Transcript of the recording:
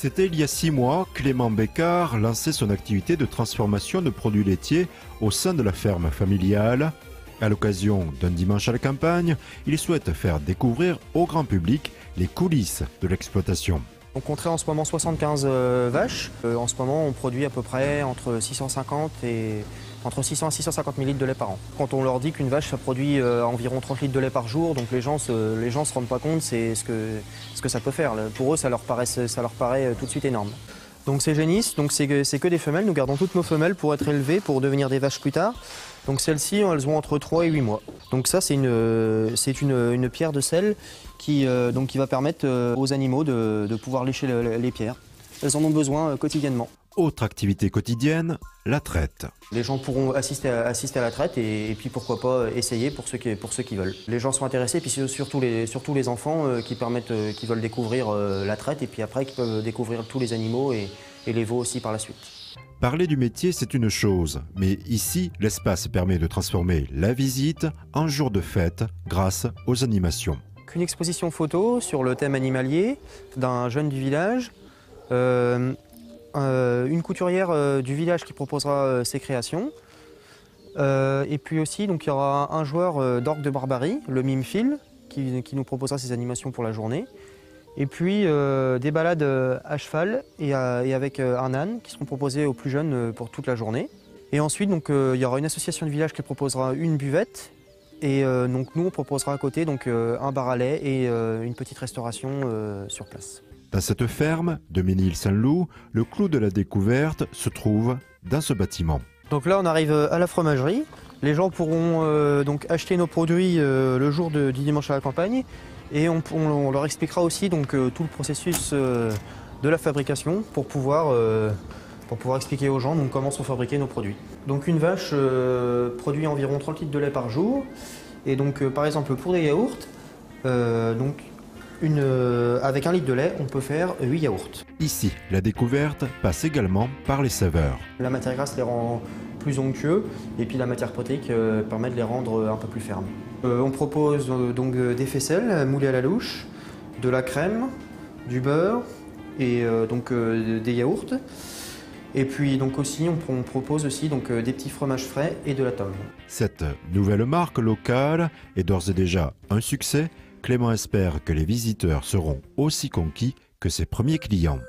C'était il y a 6 mois, Clément Bécard lançait son activité de transformation de produits laitiers au sein de la ferme familiale. À l'occasion d'un dimanche à la campagne, il souhaite faire découvrir au grand public les coulisses de l'exploitation. On compterait en ce moment 75 vaches. En ce moment, on produit à peu près entre 600 à 650 000 litres de lait par an. Quand on leur dit qu'une vache, ça produit environ 30 litres de lait par jour, donc les gens se rendent pas compte c'est ce que ça peut faire. Pour eux, ça leur paraît tout de suite énorme. Donc c'est génisses, donc c'est que des femelles. Nous gardons toutes nos femelles pour être élevées, pour devenir des vaches plus tard. Donc celles-ci, elles ont entre 3 et 8 mois. Donc ça, c'est une pierre de sel qui va permettre aux animaux de pouvoir lécher les pierres. Elles en ont besoin quotidiennement. Autre activité quotidienne, la traite. Les gens pourront assister à la traite et puis pourquoi pas essayer pour ceux qui veulent. Les gens sont intéressés, puis surtout les enfants qui veulent découvrir la traite et puis après qui peuvent découvrir tous les animaux et les veaux aussi par la suite. Parler du métier, c'est une chose, mais ici, l'espace permet de transformer la visite en jour de fête grâce aux animations. Une exposition photo sur le thème animalier d'un jeune du village, une couturière du village qui proposera ses créations, et puis aussi donc, il y aura un joueur d'orgue de barbarie, le mime Phil, qui nous proposera ses animations pour la journée. Et puis des balades à cheval et avec un âne qui seront proposées aux plus jeunes pour toute la journée. Et ensuite, donc, il y aura une association de village qui proposera une buvette. Et donc, nous, on proposera à côté donc, un bar à lait et une petite restauration sur place. Dans cette ferme de Ménil-Saint-Loup, le clou de la découverte se trouve dans ce bâtiment. Donc là, on arrive à la fromagerie. Les gens pourront donc acheter nos produits le jour du dimanche à la campagne. Et on leur expliquera aussi donc, tout le processus de la fabrication pour pouvoir expliquer aux gens donc, comment sont fabriqués nos produits. Donc une vache produit environ 30 litres de lait par jour. Et donc par exemple pour des yaourts, avec 1 litre de lait, on peut faire 8 yaourts. Ici, la découverte passe également par les saveurs. La matière grasse les rend plus onctueux et puis la matière protéique permet de les rendre un peu plus fermes. On propose donc des faisselles moulées à la louche, de la crème, du beurre et des yaourts. Et puis donc aussi on propose aussi donc des petits fromages frais et de la tome. Cette nouvelle marque locale est d'ores et déjà un succès. Clément espère que les visiteurs seront aussi conquis que ses premiers clients.